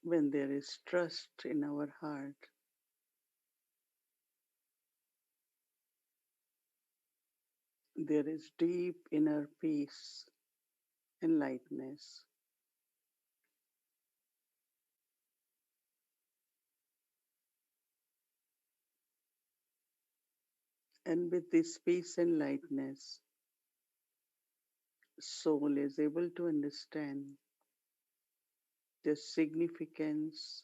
when there is trust in our heart, there is deep inner peace and lightness. And with this peace and lightness, soul is able to understand the significance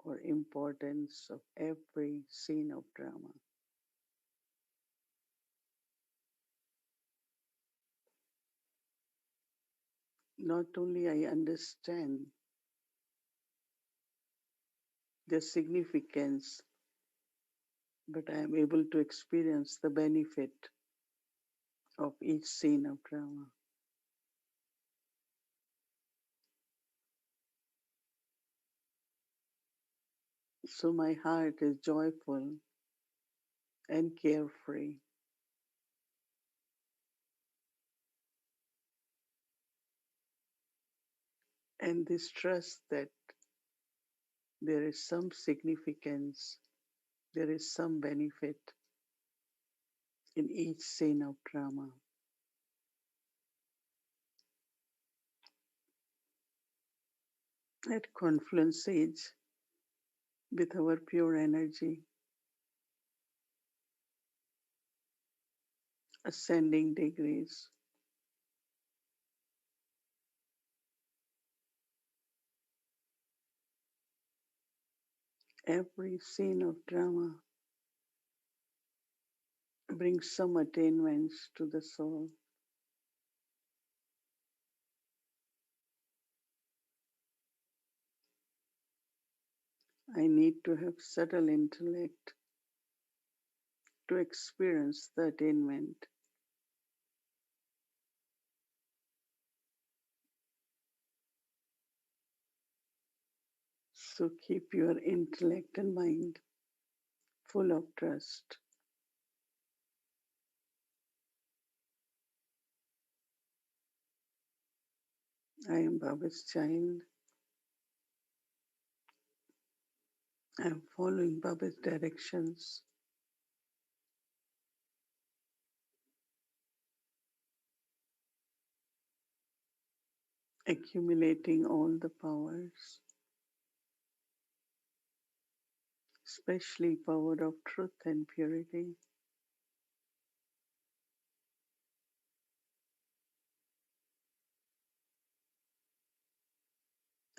or importance of every scene of drama. Not only I understand the significance, but I am able to experience the benefit of each scene of drama. So my heart is joyful and carefree. And this trust that there is some significance, there is some benefit in each scene of drama. At confluence age, with our pure energy, ascending degrees, every scene of drama brings some attainments to the soul. I need to have subtle intellect to experience the attainment. So keep your intellect and mind full of trust. I am Baba's child. I am following Baba's directions, accumulating all the powers, especially power of truth and purity.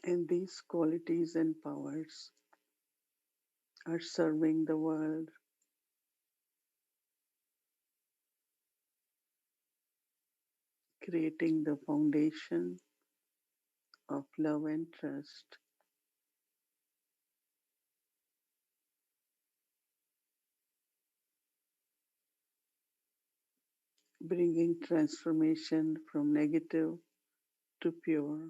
And these qualities and powers are serving the world, creating the foundation of love and trust, bringing transformation from negative to pure.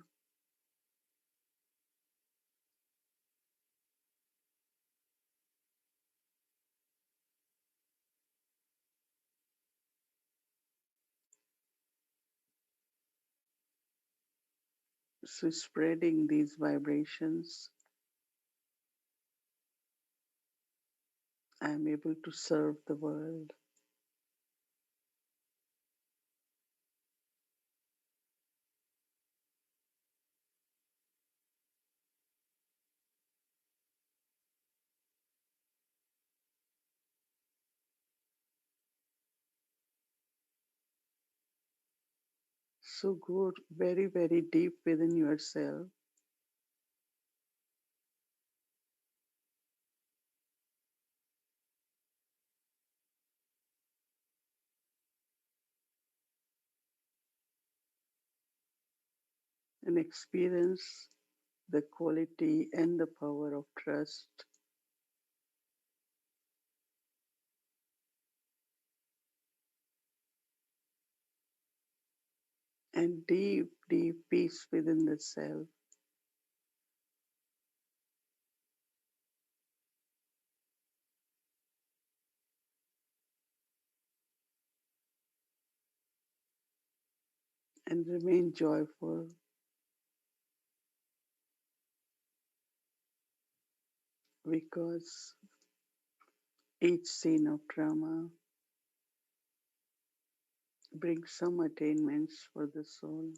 So, spreading these vibrations, I am able to serve the world. So, go very, very deep within yourself and experience the quality and the power of trust, and deep, deep peace within the self. And remain joyful because each scene of drama brings some attainments for the soul.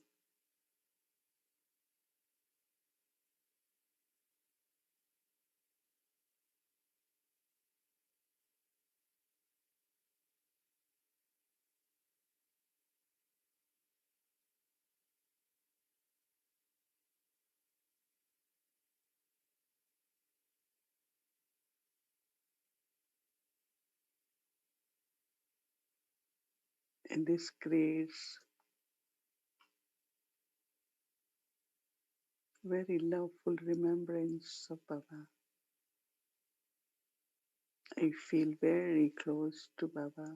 And this creates very loveful remembrance of Baba. I feel very close to Baba.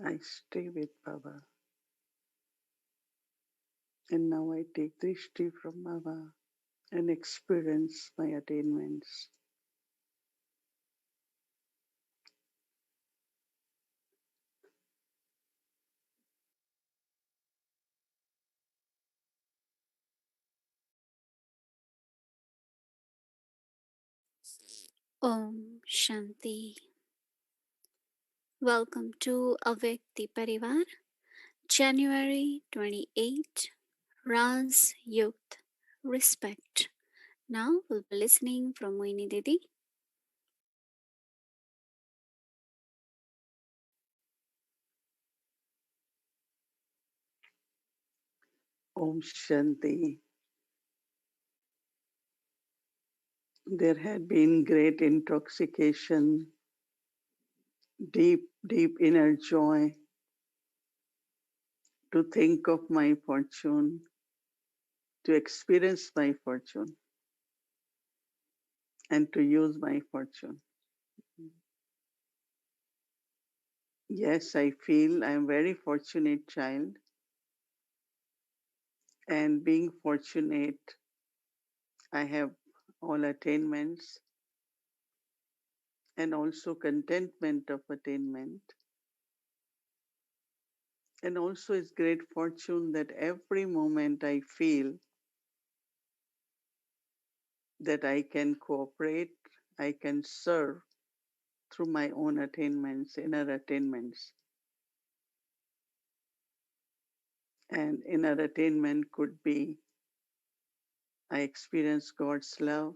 I stay with Baba. And now I take drishti from Baba and experience my attainments. Om Shanti. Welcome to Avyakti Parivar, January 28, Raazyukt, Respect. Now we'll be listening from Mohini Didi. Om Shanti. There had been great intoxication, deep, deep inner joy to think of my fortune, to experience my fortune, and to use my fortune. Yes, I feel I am very fortunate child, and being fortunate, I have all attainments and also contentment of attainment. And also it's great fortune that every moment I feel that I can cooperate, I can serve through my own attainments, inner attainments. And inner attainment could be I experience God's love.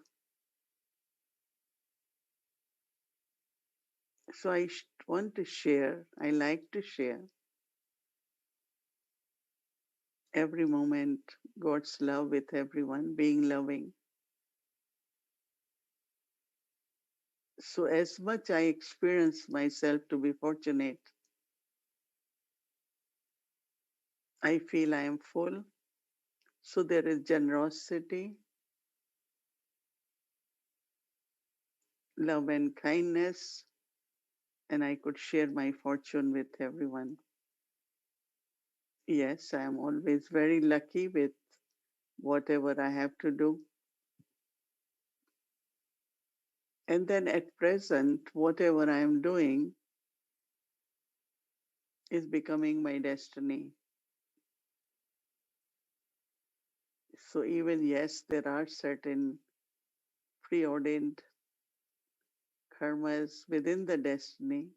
So I want to share, I like to share every moment God's love with everyone, being loving. So as much I experience myself to be fortunate, I feel I am full. So there is generosity, love and kindness, and I could share my fortune with everyone. Yes, I am always very lucky with whatever I have to do. And then at present, whatever I am doing is becoming my destiny. So even yes, there are certain preordained karmas within the destiny,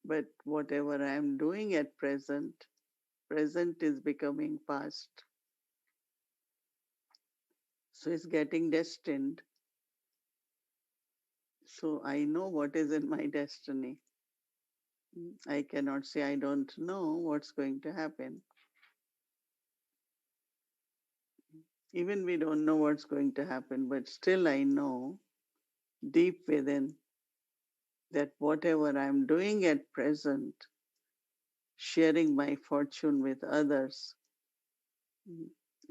but whatever I am doing at present, present is becoming past. So it's getting destined. So I know what is in my destiny. I cannot say I don't know what's going to happen. Even we don't know what's going to happen, but still I know deep within that whatever I'm doing at present, sharing my fortune with others,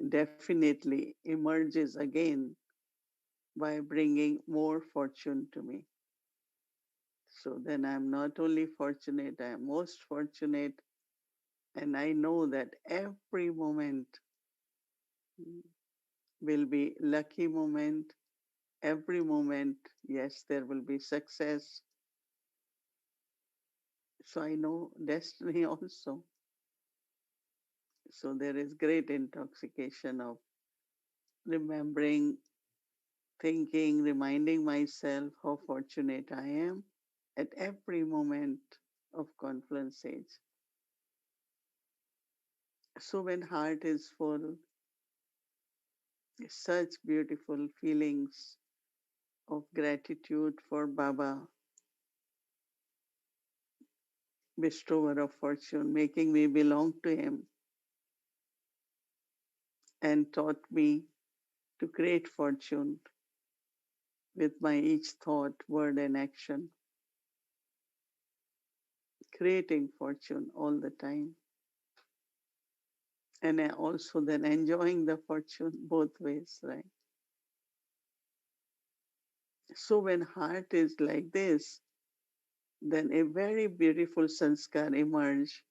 definitely emerges again by bringing more fortune to me. So then I'm not only fortunate, I'm most fortunate, and I know that every moment will be lucky moment. Every moment, yes, there will be success. So I know destiny also. So there is great intoxication of remembering, thinking, reminding myself how fortunate I am at every moment of confluence age. So when heart is full, such beautiful feelings of gratitude for Baba, bestower of fortune, making me belong to him and taught me to create fortune with my each thought, word, and action, creating fortune all the time. And also then enjoying the fortune both ways, right? So when heart is like this, then a very beautiful sanskar emerge,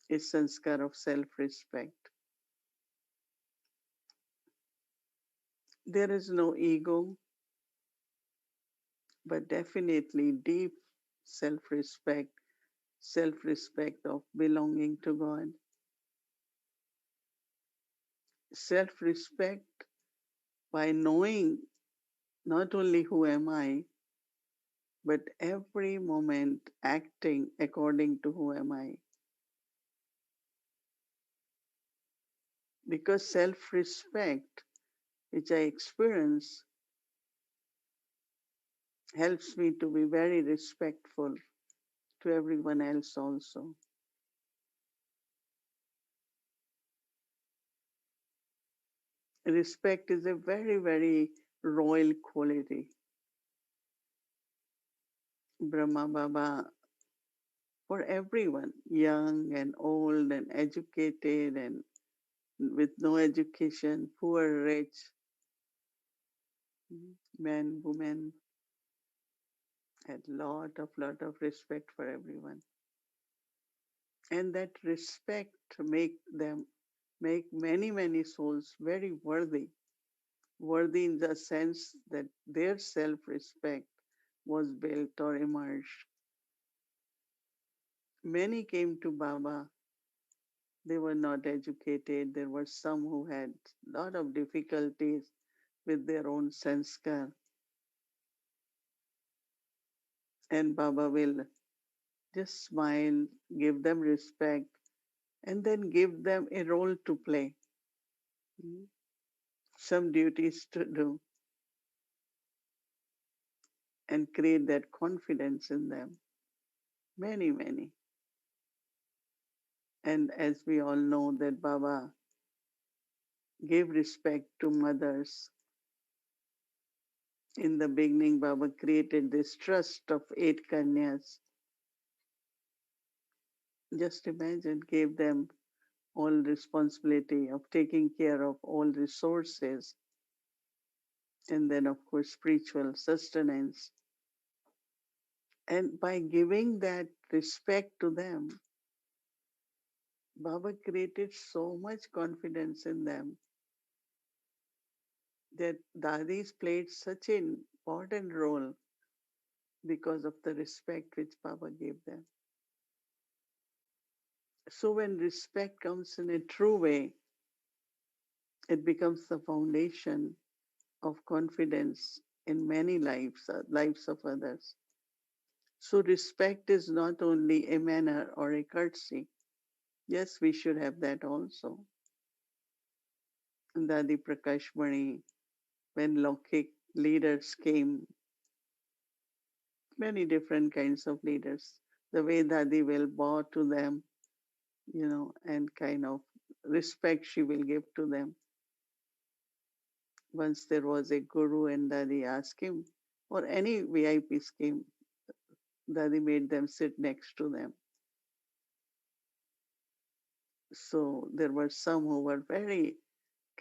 a sanskar of self-respect. There is no ego, but definitely deep self-respect, self-respect of belonging to God, self-respect by knowing not only who am I, but every moment acting according to who am I. Because self-respect, which I experience, helps me to be very respectful to everyone else also. Respect is a very, very royal quality. Brahma Baba, for everyone, young and old and educated and with no education, poor, rich, men, women, had lot of respect for everyone. And that respect make many souls very worthy, worthy in the sense that their self-respect was built or emerged. Many came to Baba. They were not educated. There were some who had a lot of difficulties with their own sanskar. And Baba will just smile, give them respect, and then give them a role to play, mm, some duties to do, and create that confidence in them. Many. And as we all know, that Baba gave respect to mothers. In the beginning, Baba created this trust of 8 kanyas. Just imagine, gave them all responsibility of taking care of all resources, and then, of course, spiritual sustenance. And by giving that respect to them, Baba created so much confidence in them that Dadis played such an important role because of the respect which Baba gave them. So when respect comes in a true way, it becomes the foundation of confidence in many lives, lives of others. So respect is not only a manner or a courtesy. Yes, we should have that also. Dadi Prakash Mani, when Lokik leaders came, many different kinds of leaders, the way Dadi will bow to them, and kind of respect she will give to them. Once there was a guru and Dadi asked him, or any VIPs came, Dadi made them sit next to them. So there were some who were very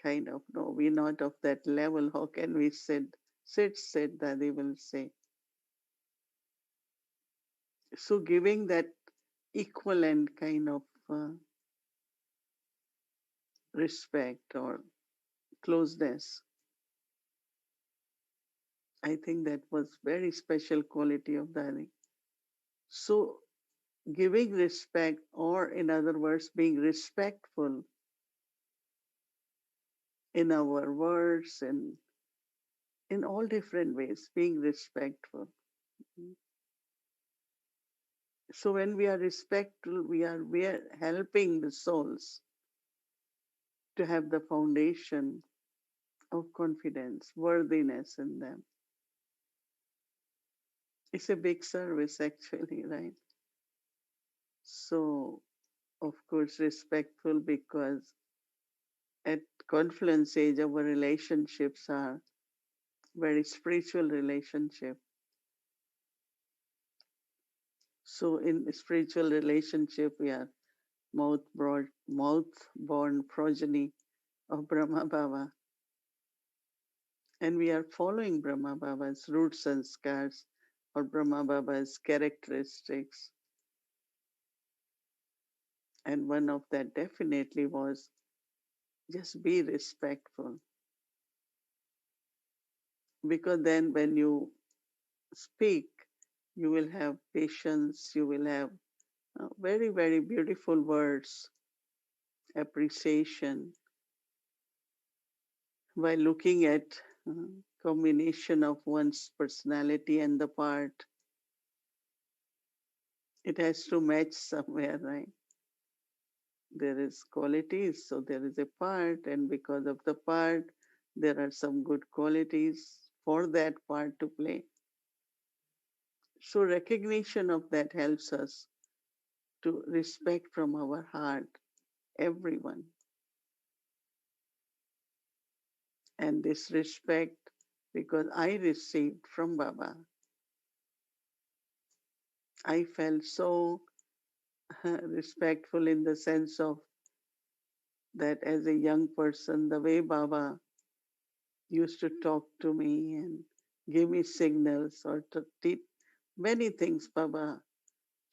kind of, no, we're not of that level. How can we sit? Sit, Dadi will say. So giving that equivalent kind of respect or closeness, I think that was very special quality of Dadi. So giving respect, or in other words, being respectful in our words and in all different ways, being respectful. So when we are respectful, we are helping the souls to have the foundation of confidence, worthiness in them. It's a big service actually, right? So of course respectful because at confluence age our relationships are very spiritual relationship. So in spiritual relationship we are mouth born progeny of Brahma Baba, and we are following Brahma Baba's roots and scars or Brahma Baba's characteristics. And one of that definitely was just be respectful. Because then when you speak, you will have patience, you will have very, very beautiful words, appreciation. By looking at uh, combination of one's personality and the part, it has to match somewhere, right? There is qualities, so there is a part, and because of the part, there are some good qualities for that part to play. So recognition of that helps us to respect from our heart everyone. And this respect, because I received from Baba, I felt so respectful in the sense of that as a young person, the way Baba used to talk to me and give me signals or to many things Baba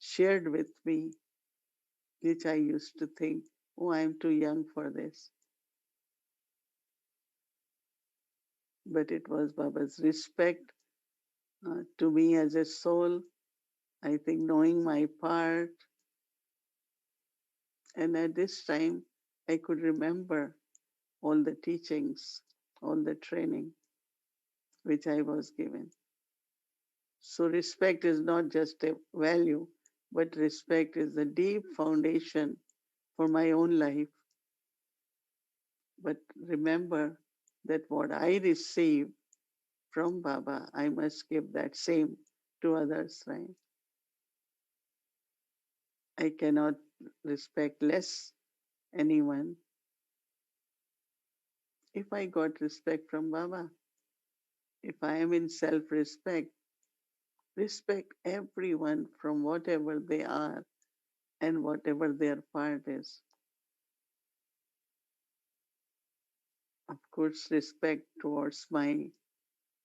shared with me, which I used to think, oh, I'm too young for this. But it was Baba's respect to me as a soul, I think knowing my part. And at this time, I could remember all the teachings, all the training which I was given. So respect is not just a value, but respect is the deep foundation for my own life. But remember that what I receive from Baba, I must give that same to others, right? I cannot respect less anyone if I got respect from Baba. If I am in self respect, respect everyone from whatever they are and whatever their part is. Of course, respect towards my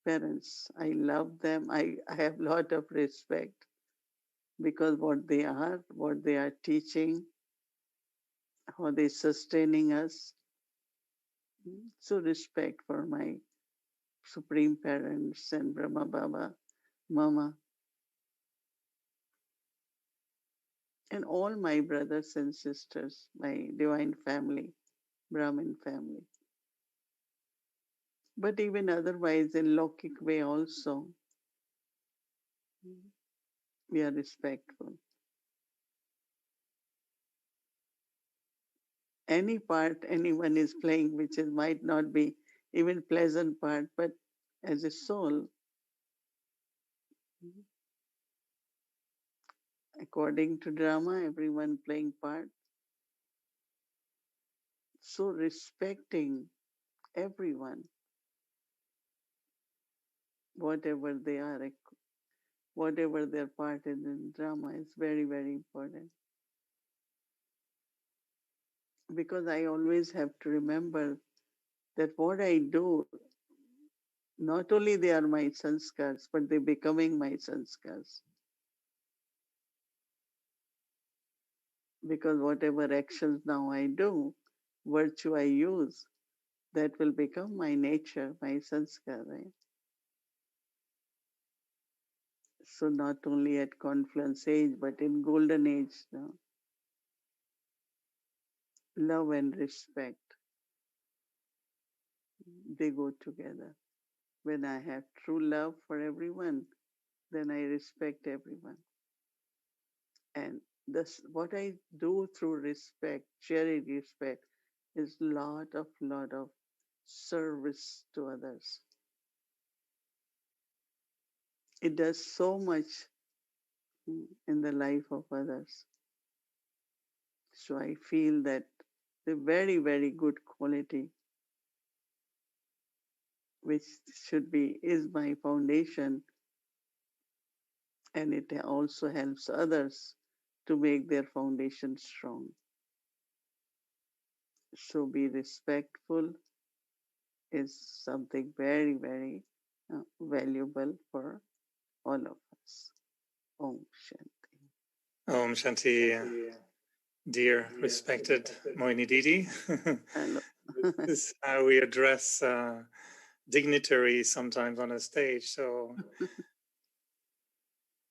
parents. I love them. I have a lot of respect because what they are teaching, how they sustaining us. So respect for my supreme parents and Brahma Baba, Mama, and all my brothers and sisters, my divine family, Brahmin family. But even otherwise, in Lokik way also, we are respectful. Any part anyone is playing, which is, might not be even pleasant part, but as a soul, according to drama, everyone playing part. So respecting everyone, whatever they are, whatever their part in drama is very, very important. Because I always have to remember that what I do, not only they are my sanskars, but they're becoming my sanskars. Because whatever actions now I do, virtue I use, that will become my nature, my sanskar, right? So not only at confluence age, but in golden age, love and respect, they go together. When I have true love for everyone, then I respect everyone. And this, what I do through respect, sharing respect, is lot of service to others. It does so much in the life of others. So I feel that the very, very good quality, which should be, is my foundation, and it also helps others to make their foundation strong. So be respectful is something very, very valuable for all of us. Om Shanti. Om Shanti, dear respected Mohini Didi. Hello. This is how we address dignitaries sometimes on a stage. So,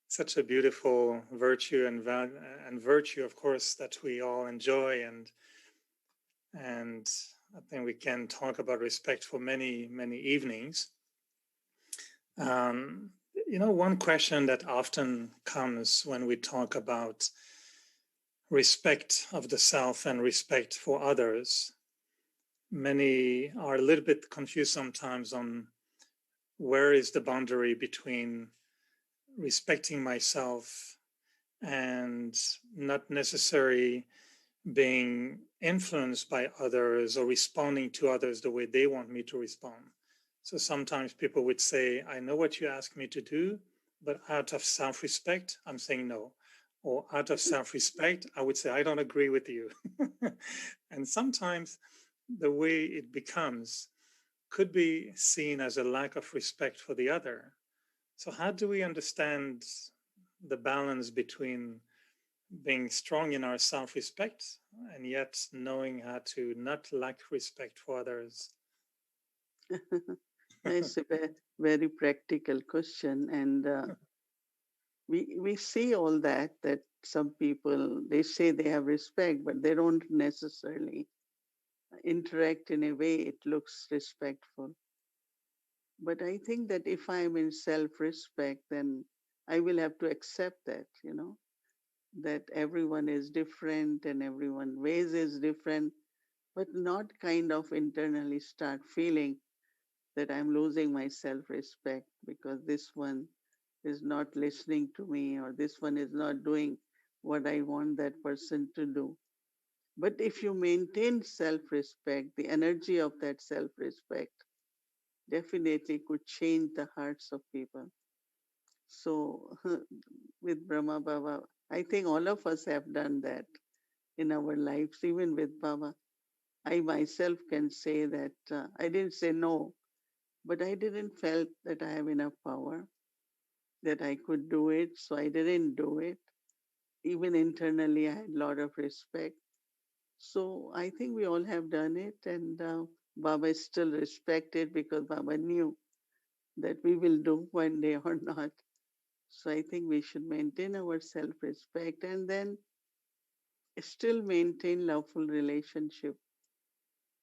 such a beautiful virtue and virtue, of course, that we all enjoy, and I think we can talk about respect for many evenings. One question that often comes when we talk about respect of the self and respect for others, many are a little bit confused sometimes on where is the boundary between respecting myself and not necessarily being influenced by others or responding to others the way they want me to respond. So sometimes people would say, I know what you ask me to do, but out of self-respect, I'm saying no. Or out of self-respect, I would say, I don't agree with you. And sometimes the way it becomes could be seen as a lack of respect for the other. So how do we understand the balance between being strong in our self-respect and yet knowing how to not lack respect for others? It's a very practical question, and we see all that some people, they say they have respect, but they don't necessarily interact in a way it looks respectful. But I think that if I'm in self-respect, then I will have to accept that, that everyone is different and everyone ways is different, but not kind of internally start feeling that I'm losing my self-respect because this one is not listening to me, or this one is not doing what I want that person to do. But if you maintain self-respect, the energy of that self-respect definitely could change the hearts of people. So with Brahma Baba, I think all of us have done that in our lives, even with Baba. I myself can say that I didn't say no, but I didn't felt that I have enough power, that I could do it, so I didn't do it. Even internally, I had a lot of respect. So I think we all have done it, and Baba is still respected because Baba knew that we will do one day or not. So I think we should maintain our self-respect and then still maintain loveful relationship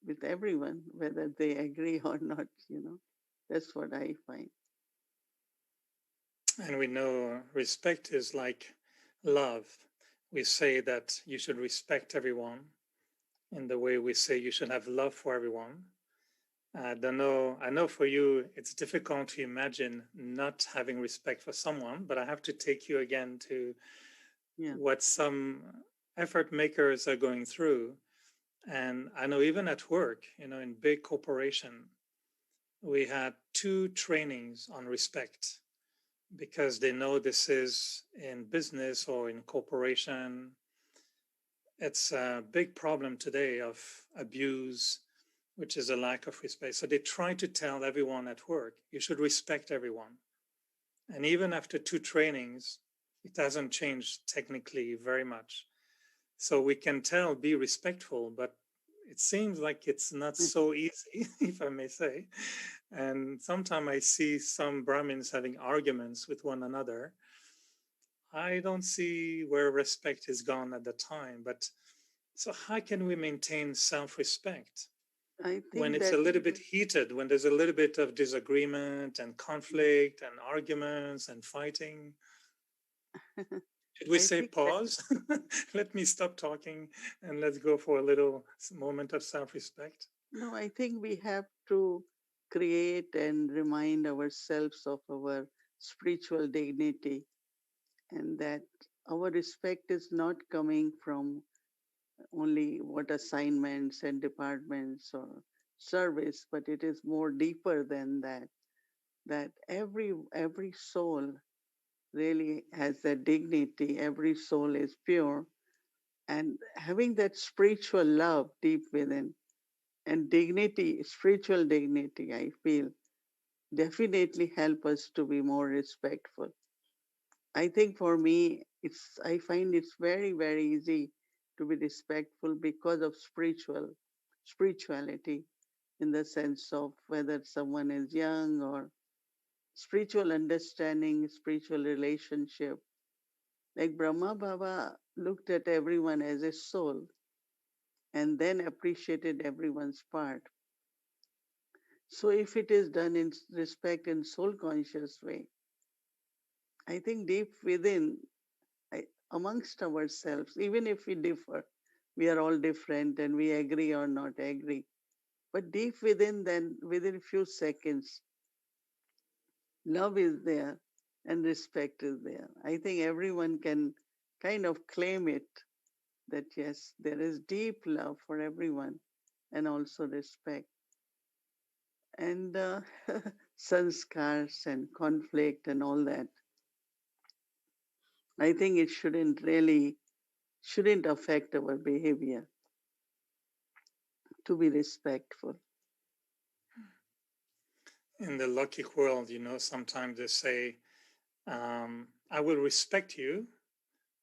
with everyone, whether they agree or not. That's what I find. And we know respect is like love. We say that you should respect everyone in the way we say you should have love for everyone. I don't know. I know for you, it's difficult to imagine not having respect for someone, but I have to take you again to what some effort makers are going through. And I know even at work, in big corporation, we had 2 trainings on respect because they know this is in business or in corporation. It's a big problem today of abuse, which is a lack of respect. So they try to tell everyone at work, you should respect everyone. And even after 2 trainings, it hasn't changed technically very much. So we can tell, be respectful, but it seems like it's not so easy, if I may say. And sometimes I see some Brahmins having arguments with one another I don't see where respect is gone at the time. But so how can we maintain self-respect I when think it's a that little bit heated, when there's a little bit of disagreement and conflict and arguments and fighting? Should we I say think that pause? Let me stop talking and let's go for a little moment of self-respect. no, I think we have to create and remind ourselves of our spiritual dignity, and that our respect is not coming from only what assignments and departments or service, but it is more deeper than that. That every soul really has that dignity. Every soul is pure, and having that spiritual love deep within and dignity, spiritual dignity, I feel definitely help us to be more respectful. I think for me, I find it's very, very easy to be respectful because of spirituality in the sense of whether someone is young or spiritual understanding, spiritual relationship. Like Brahma Baba looked at everyone as a soul and then appreciated everyone's part. So if it is done in respect and soul conscious way, I think deep within, amongst ourselves, even if we differ, we are all different and we agree or not agree. But deep within, then within a few seconds, love is there and respect is there. I think everyone can kind of claim it that yes, there is deep love for everyone and also respect. And sanskars and conflict and all that. I think it shouldn't affect our behavior to be respectful. In the lucky world, sometimes they say, I will respect you,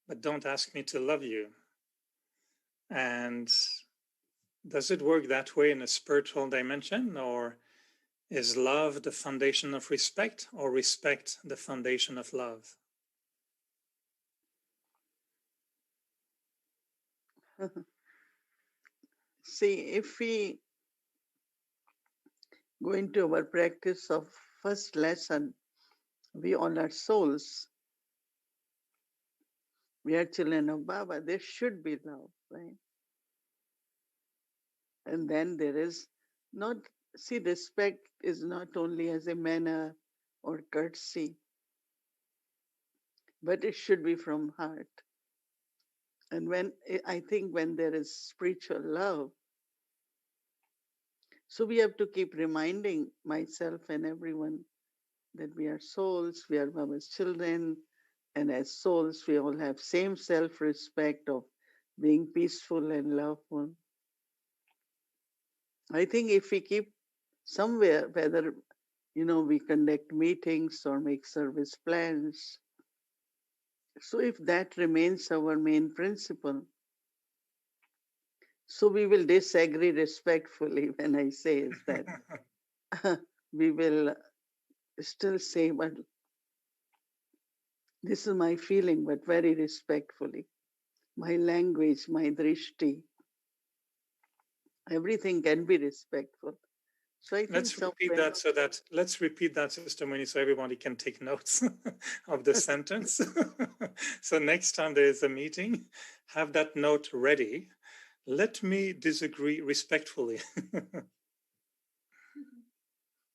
but don't ask me to love you. And does it work that way in a spiritual dimension, or is love the foundation of respect, or respect the foundation of love? See, if we go into our practice of first lesson, we all are souls. We are children of Baba. There should be love, right? And then there is not, see, respect is not only as a manner or courtesy, but it should be from heart. And I think when there is spiritual love, so we have to keep reminding myself and everyone that we are souls, we are Baba's children, and as souls, we all have same self-respect of being peaceful and loveful. I think if we keep somewhere, whether we conduct meetings or make service plans, so if that remains our main principle, so we will disagree respectfully when I say is that we will still say, but this is my feeling, but very respectfully. My language, my drishti, everything can be respectful. So I think somewhere. Let's repeat that, Sister Muni, so everybody can take notes of the sentence. So next time there is a meeting, have that note ready. Let me disagree respectfully.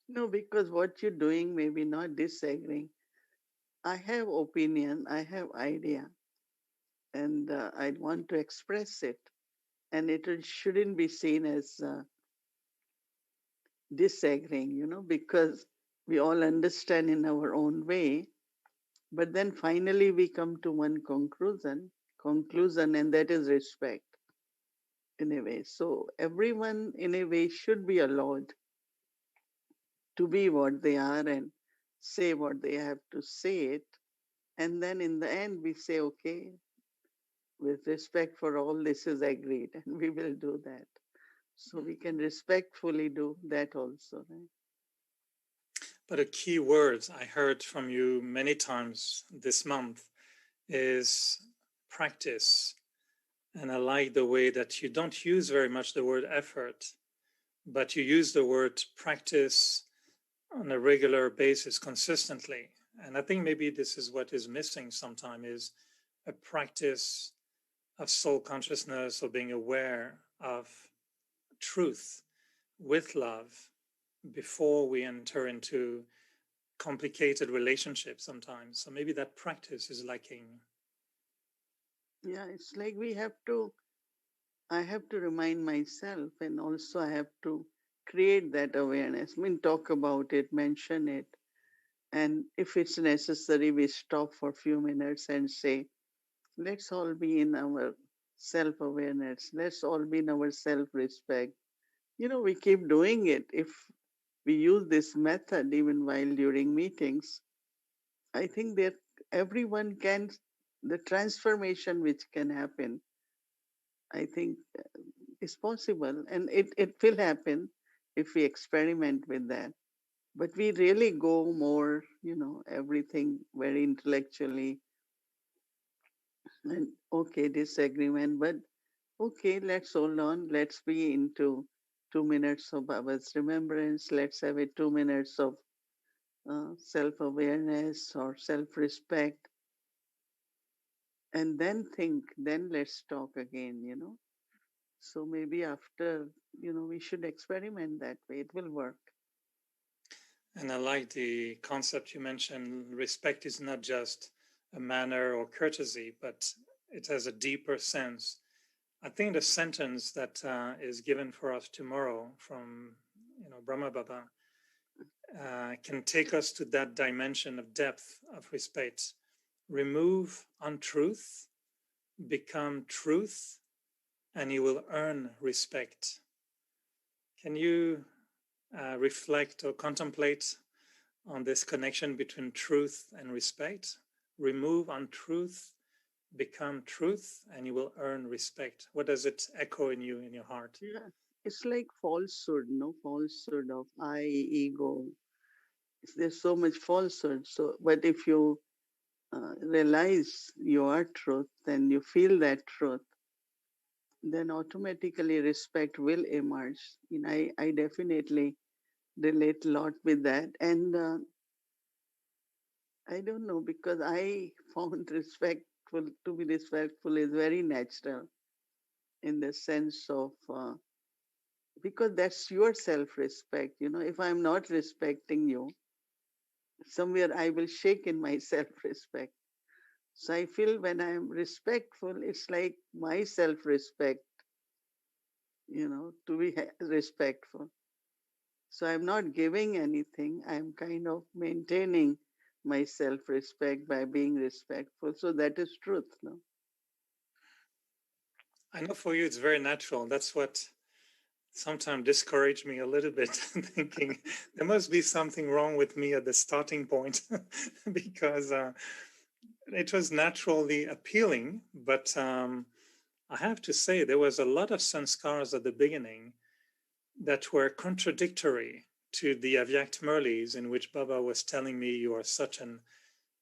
No, because what you're doing may be not disagreeing. I have opinion, I have idea, and I want to express it. And shouldn't be seen as disagreeing, because we all understand in our own way. But then finally we come to one conclusion, and that is respect in a way. So everyone in a way should be allowed to be what they are and say what they have to say it. And then in the end we say, okay, with respect for all, this is agreed, and we will do that. So we can respectfully do that also, right? But a key word I heard from you many times this month is practice. And I like the way that you don't use very much the word effort, but you use the word practice on a regular basis consistently. And I think maybe this is what is missing sometimes, is a practice of soul consciousness or being aware of truth with love before we enter into complicated relationships sometimes. So maybe that practice is lacking. Yeah, it's like I have to remind myself, and also I have to create that awareness. I mean, talk about it, mention it. And if it's necessary, we stop for a few minutes and say, let's all be in our self awareness. Let's all be in our self respect. We keep doing it. If we use this method even while during meetings, I think that everyone can, the transformation which can happen, I think is possible. And it will happen if we experiment with that. But we really go more, everything very intellectually and okay, disagreement, but okay, let's hold on. Let's be into 2 minutes of Baba's remembrance. Let's have a 2 minutes of self awareness or self respect. And then think, then let's talk again. So maybe after, we should experiment that way. It will work. And I like the concept you mentioned. Respect is not just a manner or courtesy, but it has a deeper sense. I think the sentence that is given for us tomorrow from Brahma Baba can take us to that dimension of depth of respect. Remove untruth, become truth, and you will earn respect. Can you reflect or contemplate on this connection between truth and respect? Remove untruth, become truth, and you will earn respect. What does it echo in you, in your heart? Yeah. It's like falsehood, no falsehood of I, ego. There's so much falsehood. So, but if you realize your truth and you feel that truth, then automatically respect will emerge. I definitely relate a lot with that. And I don't know, because I found to be respectful is very natural in the sense of, because that's your self respect. If I'm not respecting you, somewhere I will shake in my self respect. So I feel when I'm respectful, it's like my self respect, to be respectful. So I'm not giving anything. I'm kind of maintaining my self respect by being respectful. So that is truth, no? I know for you it's very natural. That's what sometimes discouraged me a little bit, thinking there must be something wrong with me at the starting point because it was naturally appealing. But I have to say, there was a lot of sanskars at the beginning that were contradictory to the Avyakt Murlis, in which Baba was telling me, you are such an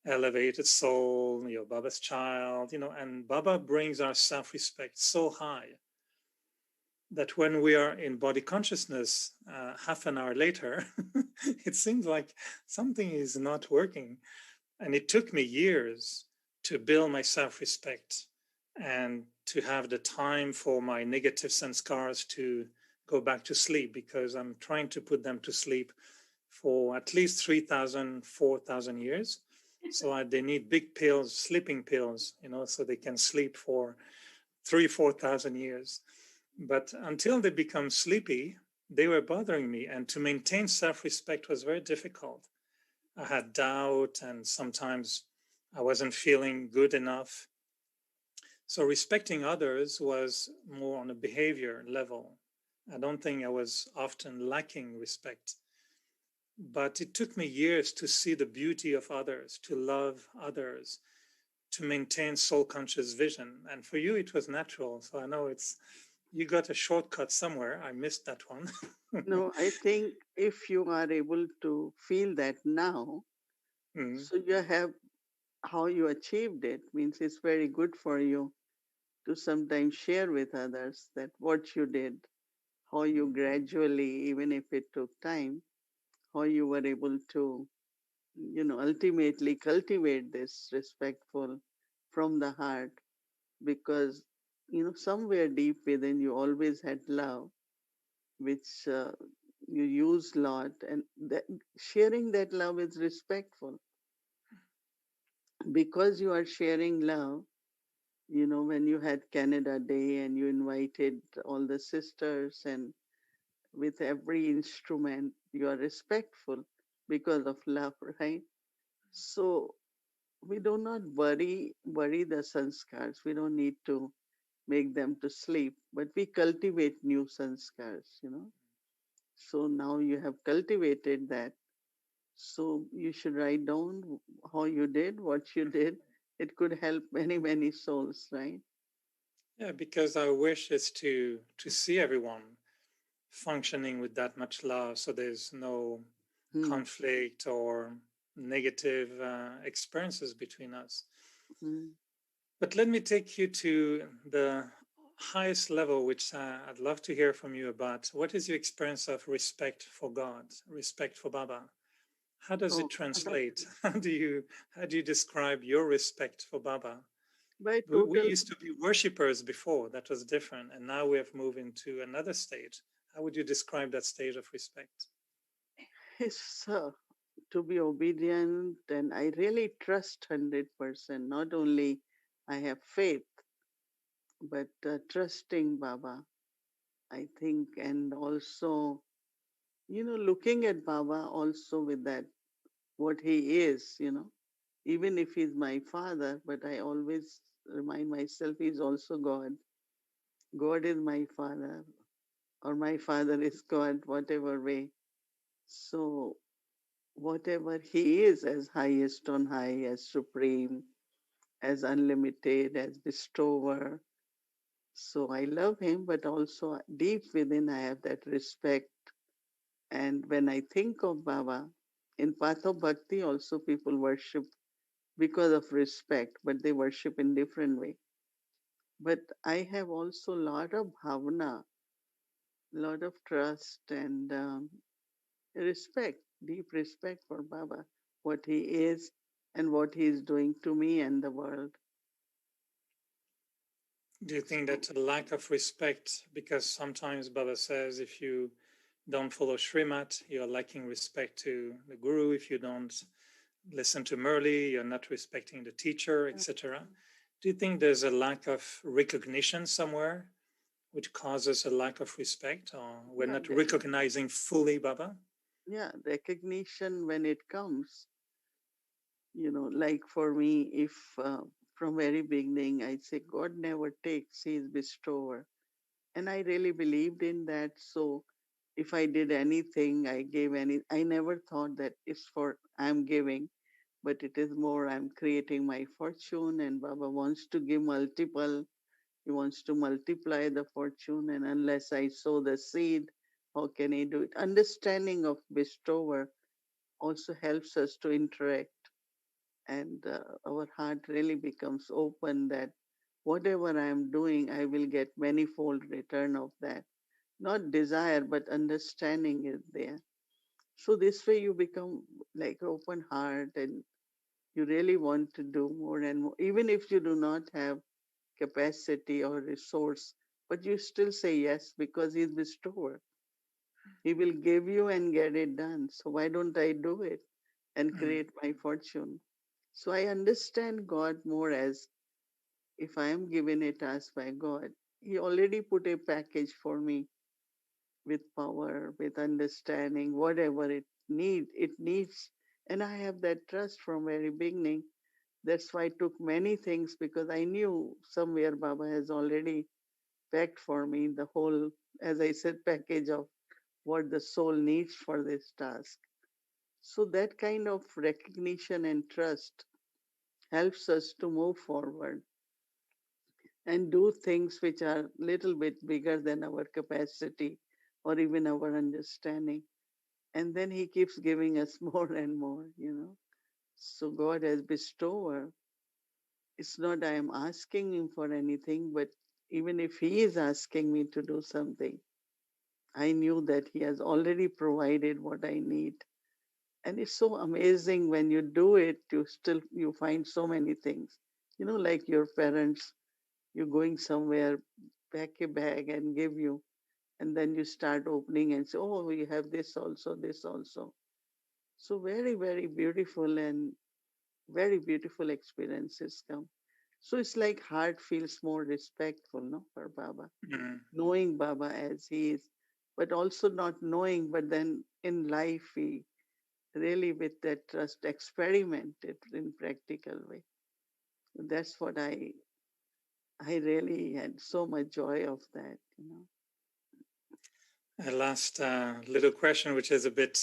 elevated soul, you're Baba's child, and Baba brings our self-respect so high that when we are in body consciousness, half an hour later, it seems like something is not working. And it took me years to build my self-respect and to have the time for my negative sanskars to go back to sleep, because I'm trying to put them to sleep for at least 3,000, 4,000 years. So they need big pills, sleeping pills, so they can sleep for 4,000 years. But until they become sleepy, they were bothering me. And to maintain self-respect was very difficult. I had doubt, and sometimes I wasn't feeling good enough. So respecting others was more on a behavior level. I don't think I was often lacking respect. But it took me years to see the beauty of others, to love others, to maintain soul conscious vision. And for you, it was natural. So I know you got a shortcut somewhere. I missed that one. No, I think if you are able to feel that now, so you have how you achieved it means it's very good for you to sometimes share with others that what you did, how you gradually, even if it took time, how you were able to, ultimately cultivate this respectful from the heart because, somewhere deep within you always had love, which you use a lot. And that, sharing that love is respectful because you are sharing love. When you had Canada Day and you invited all the sisters, and with every instrument, you are respectful because of love, right? So we do not bury the sanskars. We don't need to make them to sleep, but we cultivate new sanskars. So now you have cultivated that. So you should write down how you did, what you did. It could help many, many souls, right? Yeah, because our wish is to see everyone functioning with that much love, so there's no Hmm. conflict or negative experiences between us. Hmm. But let me take you to the highest level, which I'd love to hear from you about. What is your experience of respect for God, respect for Baba? How does it Oh, translate? How do you describe your respect for Baba? by We total, used to be worshippers before, that was different, and now we have moved into another stage. How would you describe that stage of respect? is to be obedient, and I really trust 100%. Not only I have faith, but trusting Baba, I think, and also, looking at Baba also with that, what he is. Even if he's my father, but I always remind myself he's also God. God is my father, or my father is God, whatever way. So, whatever he is, as highest on high, as supreme, as unlimited, as bestower. So, I love him, but also deep within, I have that respect. And when I think of Baba, in path of bhakti, also people worship because of respect, but they worship in different way. But I have also a lot of bhavana, lot of trust and respect, deep respect for Baba, what he is and what he is doing to me and the world. Do you think So, that a lack of respect, because sometimes Baba says if you don't follow Srimat, you're lacking respect to the Guru. If you don't listen to Murli, you're not respecting the teacher, etc. Do you think there's a lack of recognition somewhere which causes a lack of respect, or we're yeah, not recognizing fully Baba? yeah, recognition when it comes, like for me, if from very beginning I say God never takes, he is bestower. And I really believed in that. So if I did anything, I gave I never thought that it's for I'm giving, but it is more I'm creating my fortune, and Baba wants to give multiple. He wants to multiply the fortune, and unless I sow the seed, how can he do it? Understanding of bestower also helps us to interact, and our heart really becomes open that whatever I am doing, I will get manifold return of that. Not desire, but understanding is there. So this way you become like open heart, and you really want to do more and more, even if you do not have capacity or resource, but you still say yes because he's bestower. He will give you and get it done. So why don't I do it and Mm. create my fortune? So I understand God more as, if I am given a task by God, he already put a package for me with power, with understanding, whatever it needs. And I have that trust from very beginning. That's why I took many things, because I knew somewhere Baba has already packed for me the whole, as I said, package of what the soul needs for this task. So that kind of recognition and trust helps us to move forward and do things which are little bit bigger than our capacity or even our understanding. And then he keeps giving us more and more. So God has bestowed. It's not I am asking Him for anything, but even if He is asking me to do something, I knew that He has already provided what I need. And it's so amazing when you do it, you find so many things. Like your parents, you're going somewhere, pack a bag and give you, and then you start opening and say, oh, we have this also, this also. So very, very beautiful and very beautiful experiences come. So it's like heart feels more respectful, no, for Baba, Mm. knowing Baba as he is, but also not knowing. But then in life, we really, with that trust, experiment it in practical way. That's what I really had so much joy of that. A last little question, which is a bit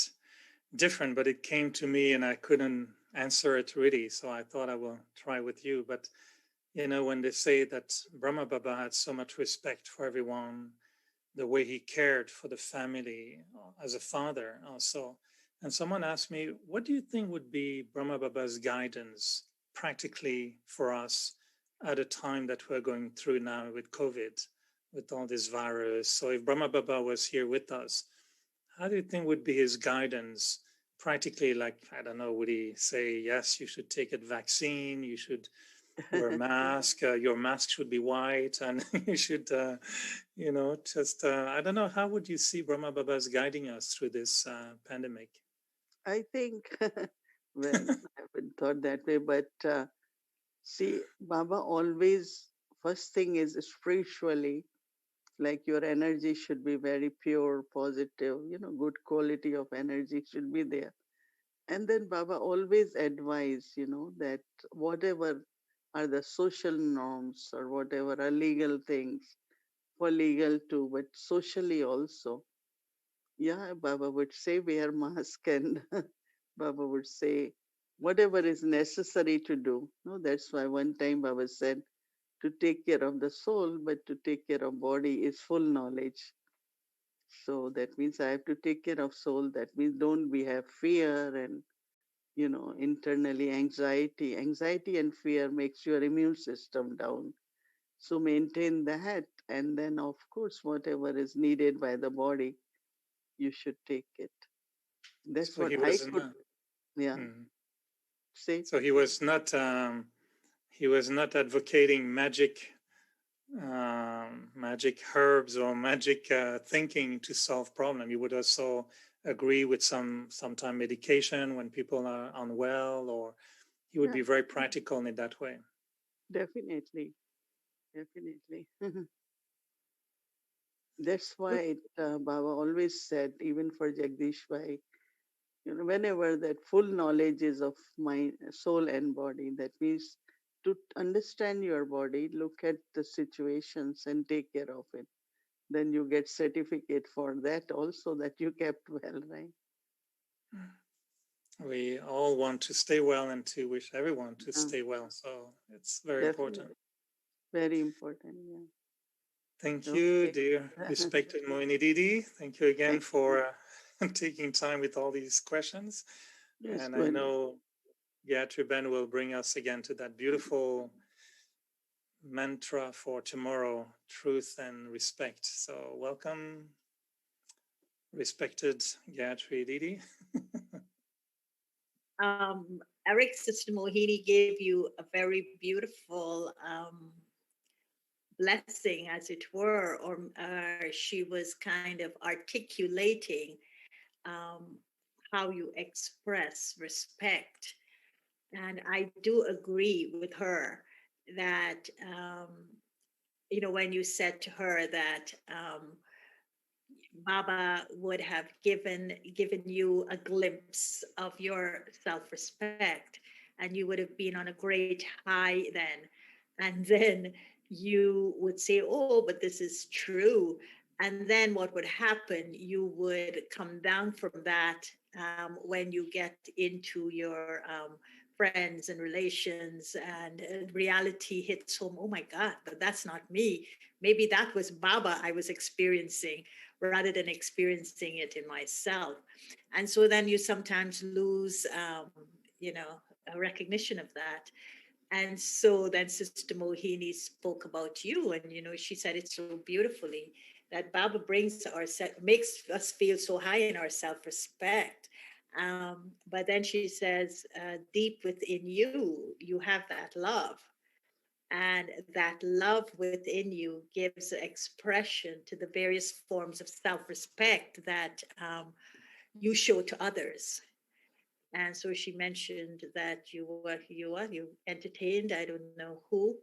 different, but it came to me and I couldn't answer it really. So I thought I will try with you. But, when they say that Brahma Baba had so much respect for everyone, the way he cared for the family as a father also. And someone asked me, what do you think would be Brahma Baba's guidance practically for us at a time that we're going through now with COVID, with all this virus? So if Brahma Baba was here with us, how do you think would be his guidance practically? Like, I don't know, would he say, yes, you should take a vaccine, you should wear a mask, your mask should be white, and you should, just, I don't know, how would you see Brahma Baba's guiding us through this pandemic? I think, well, I haven't thought that way, but see, Baba always, first thing is spiritually, like your energy should be very pure, positive, good quality of energy should be there. And then Baba always advise, that whatever are the social norms or whatever are legal things, for legal too, but socially also. Yeah, Baba would say wear mask and Baba would say whatever is necessary to do. No, that's why one time Baba said to take care of the soul, but to take care of body is full knowledge. So that means I have to take care of soul. That means don't we have fear and internally anxiety. Anxiety and fear makes your immune system down. So maintain that, and then of course whatever is needed by the body, you should take it. That's So what he I was could, not, yeah, mm, say. so he was not advocating magic herbs or magic thinking to solve problem. You would also agree with sometime medication when people are unwell, or he would Yeah, be very practical in that way. definitely, definitely. That's why Good. Baba always said, even for Jagdish Bhai, whenever that full knowledge is of mind, soul and body, that means to understand your body, look at the situations and take care of it. Then you get certificate for that also, that you kept well, right? We all want to stay well and to wish everyone to Yeah, stay well. So it's very important. definitely. Very important. Yeah. Thank you, Okay. dear respected Mohini Didi. Thank you again Thank for taking time with all these questions. you. It's And I good. know Gayatri Ben will bring us again to that beautiful mantra for tomorrow, truth and respect. So welcome, respected Gayatri Didi. Eric's sister Mohini gave you a very beautiful blessing, as it were, or she was kind of articulating um, how you express respect. And I do agree with her that, when you said to her that Baba would have given you a glimpse of your self-respect, and you would have been on a great high then. And then you would say, "Oh, but this is true." And then what would happen? You would come down from that when you get into your friends and relations, and reality hits home. Oh my God, but that's not me. Maybe that was Baba I was experiencing rather than experiencing it in myself. And so then you sometimes lose, a recognition of that. And so then Sister Mohini spoke about you, and she said it so beautifully that Baba makes us feel so high in our self-respect. But then she says, deep within you, you have that love, and that love within you gives expression to the various forms of self-respect that you show to others. And so she mentioned that you entertained, I don't know who,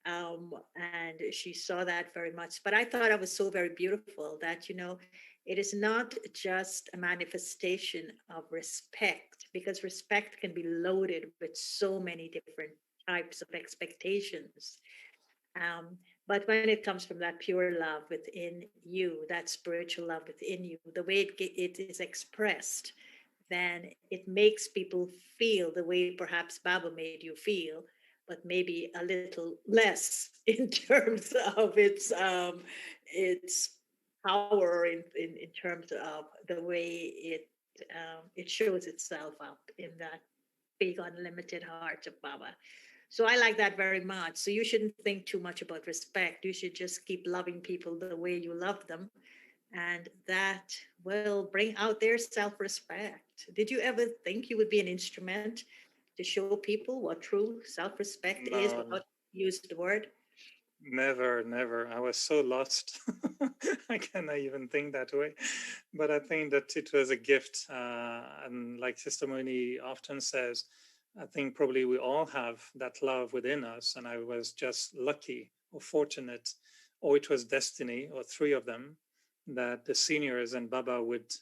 and she saw that very much. But I thought it was so very beautiful that it is not just a manifestation of respect, because respect can be loaded with so many different types of expectations. Um, but when it comes from that pure love within you, that spiritual love within you, the way it is expressed, then it makes people feel the way perhaps Baba made you feel, but maybe a little less in terms of its power, in terms of the way it shows itself up in that big unlimited heart of Baba. So I like that very much. So you shouldn't think too much about respect. You should just keep loving people the way you love them, and that will bring out their self-respect. Did you ever think you would be an instrument to show people what true self-respect is No, without using the word? never, never. I was so lost. I cannot even think that way. But I think that it was a gift. And like Sister Moni often says, I think probably we all have that love within us. And I was just lucky or fortunate, or it was destiny, or three of them, that the seniors and Baba would,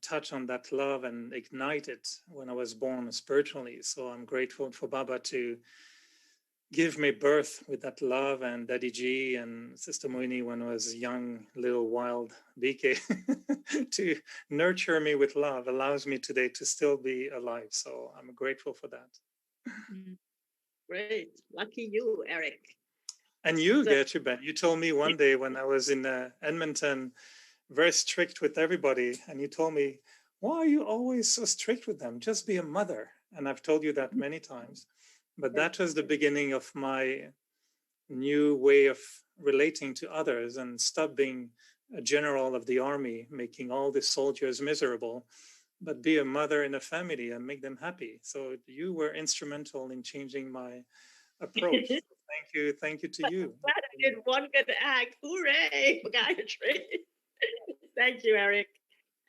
touch on that love and ignite it when I was born spiritually. So I'm grateful for Baba to give me birth with that love, and Daddy G and Sister Moini when I was young, little wild BK to nurture me with love allows me today to still be alive. So I'm grateful for that. Mm, great. Lucky you, Eric. And you, So, Gertrude Ben, you told me one day when I was in Edmonton, very strict with everybody, and you told me, why are you always so strict with them? Just be a mother. And I've told you that many times. But that was the beginning of my new way of relating to others, and stop being a general of the army, making all the soldiers miserable, but be a mother in a family and make them happy. So you were instrumental in changing my approach. So thank you to you. glad I did one good act. Hooray for Gayatri. Thank you, Eric.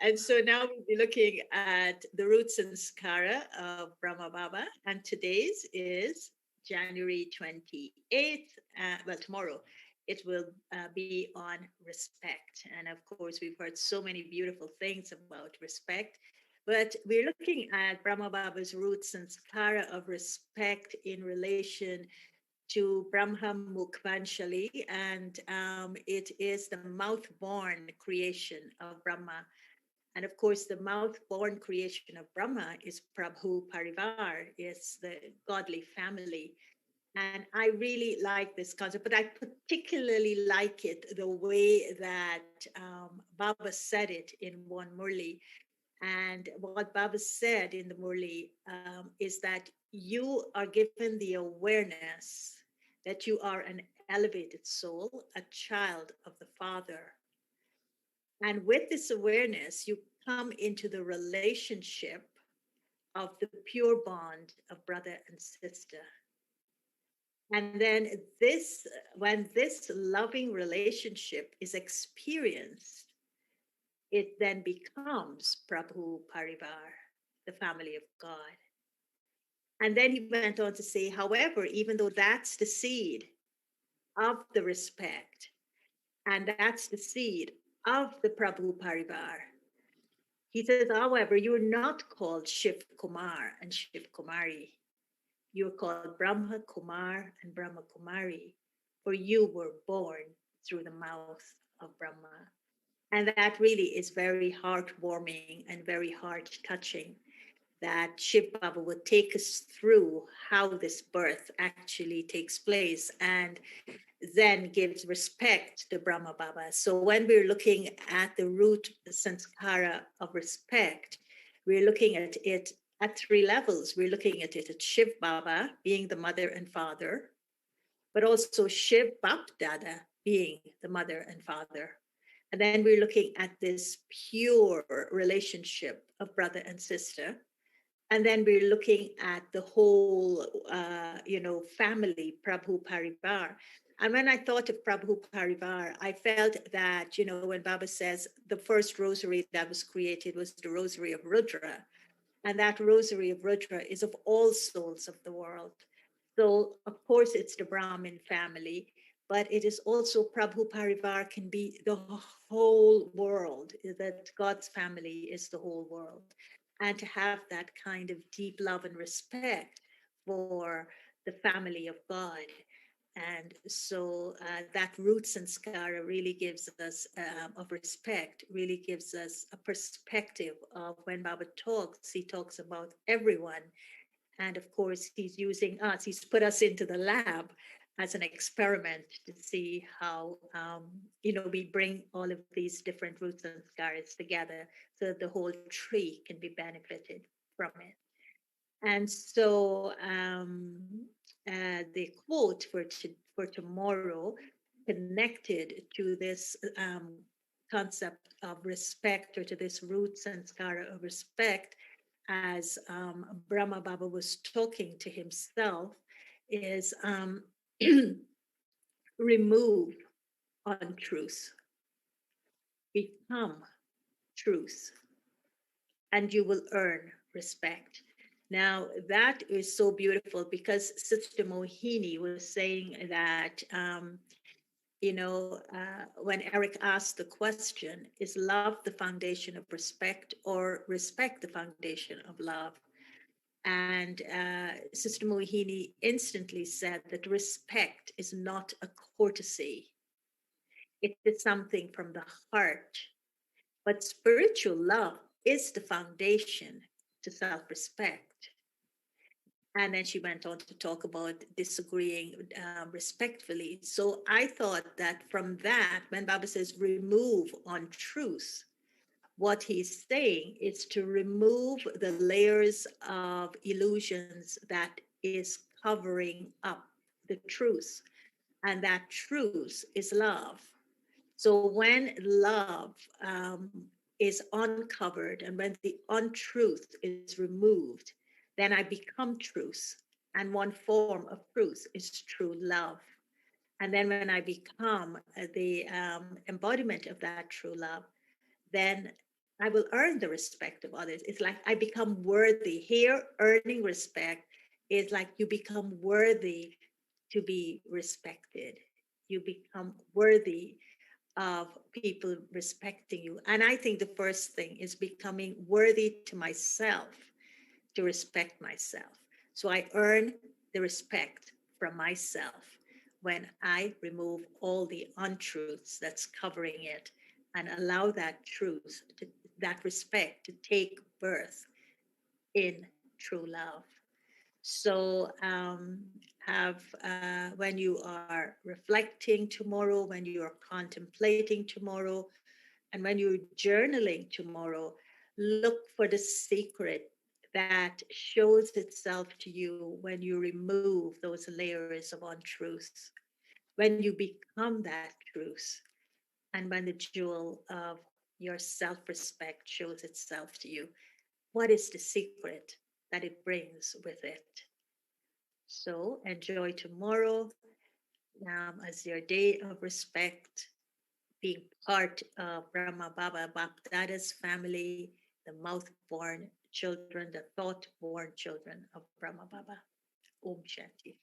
And so now we'll be looking at the roots and skara of Brahma Baba. And today's is January 28th. Well, tomorrow it will be on respect. And of course, we've heard so many beautiful things about respect. But we're looking at Brahma Baba's roots and skara of respect in relation to Brahma Mukvanshali, and it is the mouth-born creation of Brahma. And of course, the mouth-born creation of Brahma is Prabhu Parivar, is the godly family. And I really like this concept, but I particularly like it the way that Baba said it in one Murli. And what Baba said in the Murli is that you are given the awareness that you are an elevated soul, a child of the Father. And with this awareness, you come into the relationship of the pure bond of brother and sister. And then when this loving relationship is experienced, it then becomes Prabhu Parivar, the family of God. And then he went on to say, however, even though that's the seed of the respect, and that's the seed of the Prabhu Parivar, he says, however, you're not called Shiv Kumar and Shiv Kumari. You're called Brahma Kumar and Brahma Kumari, for you were born through the mouth of Brahma. And that really is very heartwarming and very heart touching, that Shiv Baba would take us through how this birth actually takes place, and then gives respect to Brahma Baba. So when we're looking at the root sanskara of respect, we're looking at it at three levels. We're looking at it at Shiv Baba being the mother and father, but also Shiv Bap Dada being the mother and father. And then we're looking at this pure relationship of brother and sister. And then we're looking at the whole, family, Prabhu Parivar. And when I thought of Prabhu Parivar, I felt that, when Baba says the first rosary that was created was the rosary of Rudra, and that rosary of Rudra is of all souls of the world. So, of course, it's the Brahmin family, but it is also Prabhu Parivar can be the whole world, that God's family is the whole world. And to have that kind of deep love and respect for the family of God. And so that root sanskara really gives us of respect, really gives us a perspective of when Baba talks, he talks about everyone. And of course, he's using us, he's put us into the lab as an experiment to see how, we bring all of these different roots and sanskaras together so that the whole tree can be benefited from it. And so the quote for tomorrow connected to this concept of respect, or to this root sanskara of respect, as Brahma Baba was talking to himself, is remove untruth, become truth, and you will earn respect. Now, that is so beautiful, because Sister Mohini was saying that, when Eric asked the question, is love the foundation of respect, or respect the foundation of love? And Sister Mohini instantly said that respect is not a courtesy, it is something from the heart. But spiritual love is the foundation to self respect. And then she went on to talk about disagreeing respectfully. So I thought that from that, when Baba says remove untruth, what he's saying is to remove the layers of illusions that is covering up the truth. And that truth is love. So when love is uncovered, and when the untruth is removed, then I become truth. And one form of truth is true love. And then when I become the embodiment of that true love, then I will earn the respect of others. It's like I become worthy. Here, earning respect is like you become worthy to be respected. You become worthy of people respecting you. And I think the first thing is becoming worthy to myself, to respect myself. So I earn the respect from myself when I remove all the untruths that's covering it, and allow that truth, that respect to take birth in true love. So when you are reflecting tomorrow, when you are contemplating tomorrow, and when you're journaling tomorrow, look for the secret that shows itself to you when you remove those layers of untruth, when you become that truth, and when the jewel of your self-respect shows itself to you. What is the secret that it brings with it? So enjoy tomorrow as your day of respect, being part of Brahma Baba Bapdada's family, the mouth-born children, the thought-born children of Brahma Baba. Om Shanti.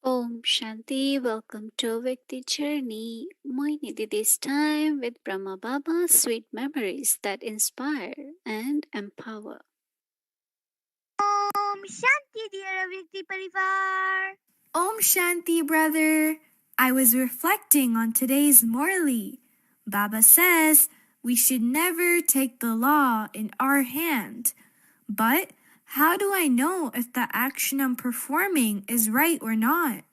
Om Shanti, welcome to Vikti Journey. Mohini Didi's time with Brahma Baba, sweet memories that inspire and empower. Om Shanti, dear Vikti Parivar. Om Shanti, brother. I was reflecting on today's Morali. Baba says we should never take the law in our hand. But how do I know if the action I'm performing is right or not?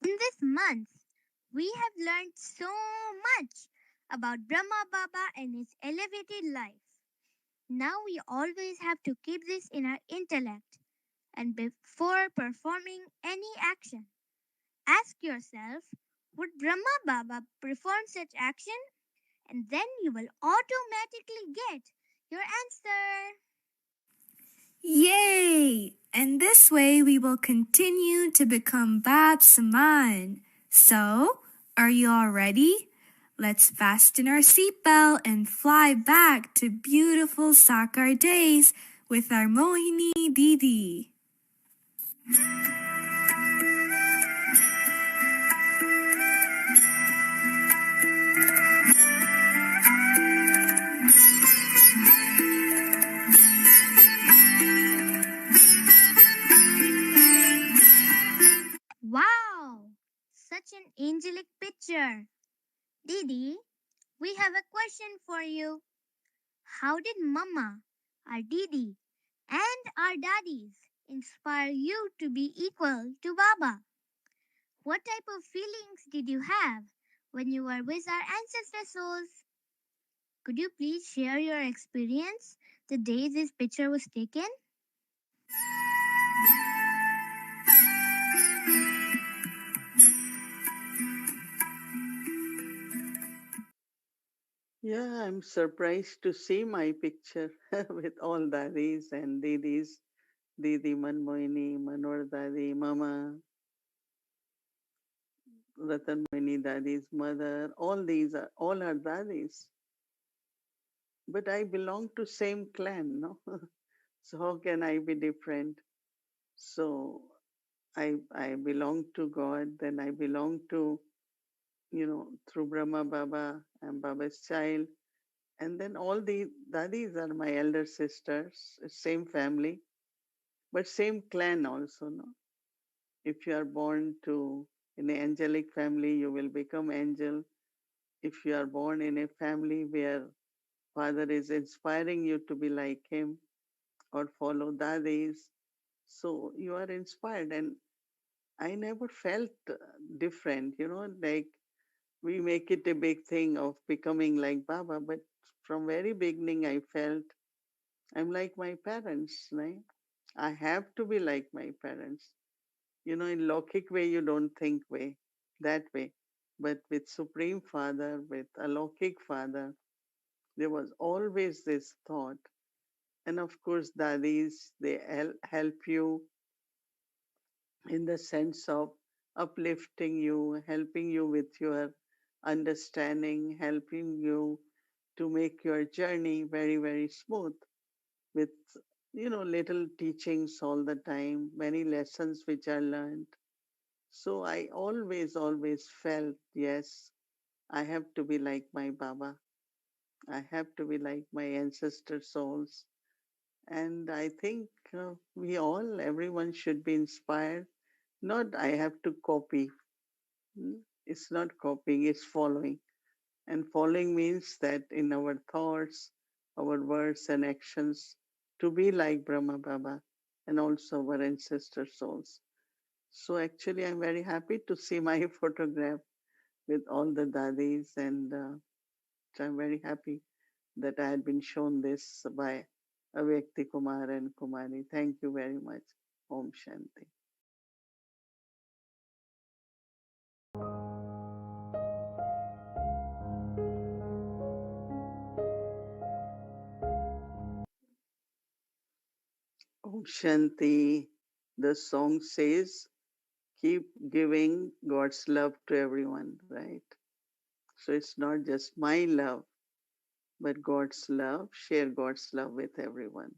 In this month, we have learned so much about Brahma Baba and his elevated life. Now we always have to keep this in our intellect. And before performing any action, ask yourself, would Brahma Baba perform such action? And then you will automatically get your answer. Yay! And this way we will continue to become Bab Saman. So, are you all ready? Let's fasten our seatbelt and fly back to beautiful Sakar days with our Mohini Didi. Wow! Such an angelic picture. Didi, we have a question for you. How did Mama, our Didi, and our daddies inspire you to be equal to Baba? What type of feelings did you have when you were with our ancestor souls? Could you please share your experience the day this picture was taken? Yeah, I'm surprised to see my picture with all daddies and didis, Didi Manmohini, Manor Dadi, Mama, Ratan Mohini Dadi's mother. All these are all are daddies. But I belong to same clan, no? So how can I be different? So I belong to God, then I belong to, through Brahma Baba, I'm Baba's child. And then all the dadis are my elder sisters, same family, but same clan also, no? If you are born to in an angelic family, you will become angel. If you are born in a family where father is inspiring you to be like him or follow dadis, so you are inspired. And I never felt different, like we make it a big thing of becoming like Baba, but from very beginning I felt I'm like my parents, right? I have to be like my parents. In Lokik way, you don't think that way. But with Supreme Father, with Alokik Father, there was always this thought. And of course, dadis, they help you in the sense of uplifting you, helping you with your understanding, helping you to make your journey very, very smooth with, little teachings all the time, many lessons which I learned. So I always felt, yes, I have to be like my Baba. I have to be like my ancestor souls. And I think everyone should be inspired. Not I have to copy. It's not copying, it's following. And following means that in our thoughts, our words and actions, to be like Brahma Baba and also our ancestor souls. So actually, I'm very happy to see my photograph with all the dadis, and so I'm very happy that I had been shown this by Avyakti Kumar and Kumari. Thank you very much. Om Shanti. Om Shanti. The song says, keep giving God's love to everyone, right? So it's not just my love, but God's love, share God's love with everyone.